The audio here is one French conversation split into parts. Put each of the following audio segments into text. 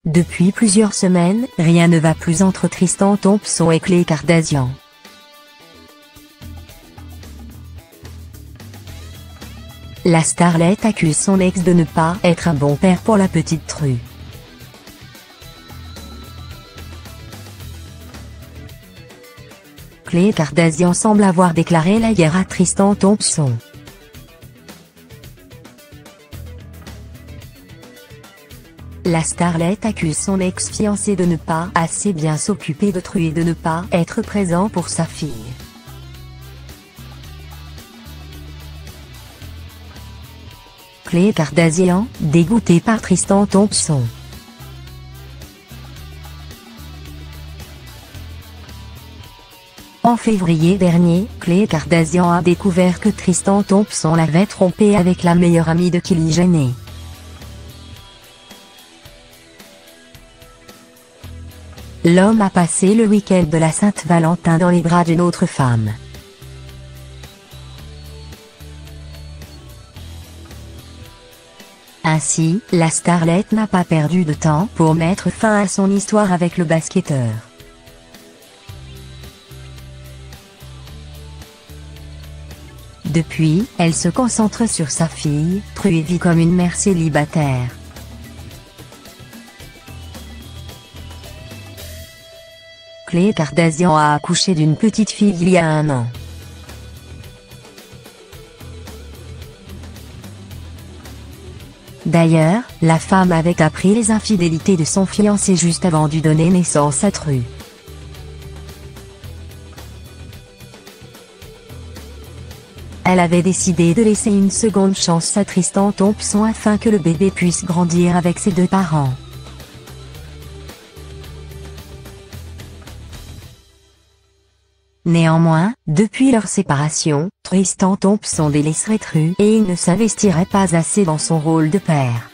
Depuis plusieurs semaines, rien ne va plus entre Tristan Thompson et Khloé Kardashian. La starlette accuse son ex de ne pas être un bon père pour la petite True. Khloé Kardashian semble avoir déclaré la guerre à Tristan Thompson. La starlette accuse son ex-fiancé de ne pas assez bien s'occuper de True et de ne pas être présent pour sa fille. Khloé Kardashian, dégoûtée par Tristan Thompson. En février dernier, Khloé Kardashian a découvert que Tristan Thompson l'avait trompée avec la meilleure amie de Kylie Jenner. L'homme a passé le week-end de la Saint-Valentin dans les bras d'une autre femme. Ainsi, la starlette n'a pas perdu de temps pour mettre fin à son histoire avec le basketteur. Depuis, elle se concentre sur sa fille, True, et vit comme une mère célibataire. Khloé Kardashian a accouché d'une petite fille il y a 1 an. D'ailleurs, la femme avait appris les infidélités de son fiancé juste avant de donner naissance à True. Elle avait décidé de laisser une seconde chance à Tristan Thompson afin que le bébé puisse grandir avec ses 2 parents. Néanmoins, depuis leur séparation, Tristan Thompson délaisserait True et il ne s'investirait pas assez dans son rôle de père.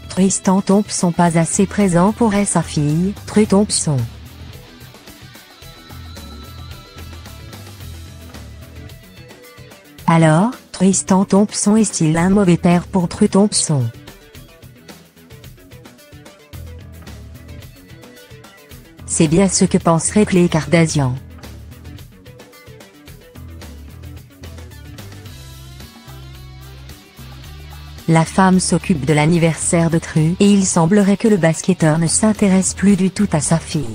Tristan Thompson pas assez présent pour sa fille, True Thompson. Alors, Tristan Thompson est-il un mauvais père pour True Thompson? C'est bien ce que penserait Khloé Kardashian. La femme s'occupe de l'anniversaire de True et il semblerait que le basketteur ne s'intéresse plus du tout à sa fille.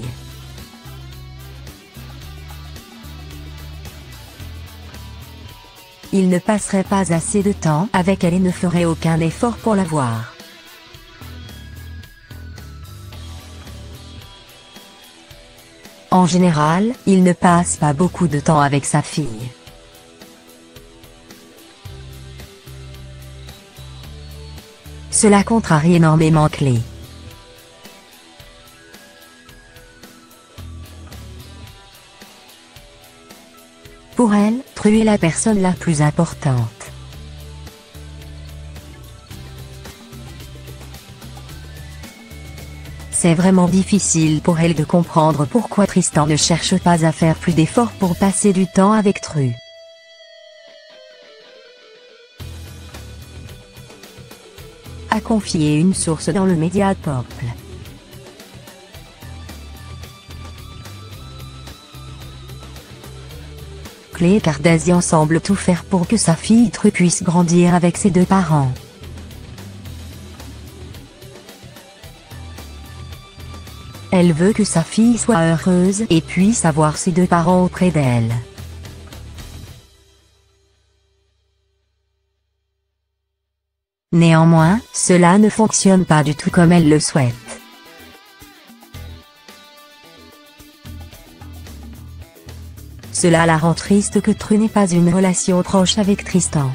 Il ne passerait pas assez de temps avec elle et ne ferait aucun effort pour la voir. En général, il ne passe pas beaucoup de temps avec sa fille. Cela contrarie énormément Khloé. Pour elle, True est la personne la plus importante. C'est vraiment difficile pour elle de comprendre pourquoi Tristan ne cherche pas à faire plus d'efforts pour passer du temps avec True. A confié une source dans le média People. Khloé Kardashian semble tout faire pour que sa fille True puisse grandir avec ses 2 parents. Elle veut que sa fille soit heureuse et puisse avoir ses 2 parents auprès d'elle. Néanmoins, cela ne fonctionne pas du tout comme elle le souhaite. Cela la rend triste que True n'ait pas une relation proche avec Tristan.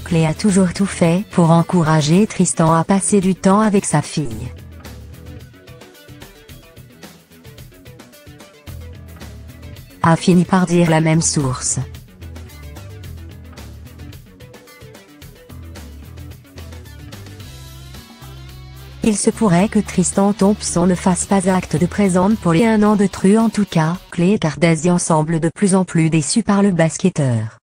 Khloé a toujours tout fait pour encourager Tristan à passer du temps avec sa fille. A fini par dire la même source. Il se pourrait que Tristan Thompson ne fasse pas acte de présence pour les 1 an de Tru. En tout cas, Khloé Kardashian semble de plus en plus déçue par le basketteur.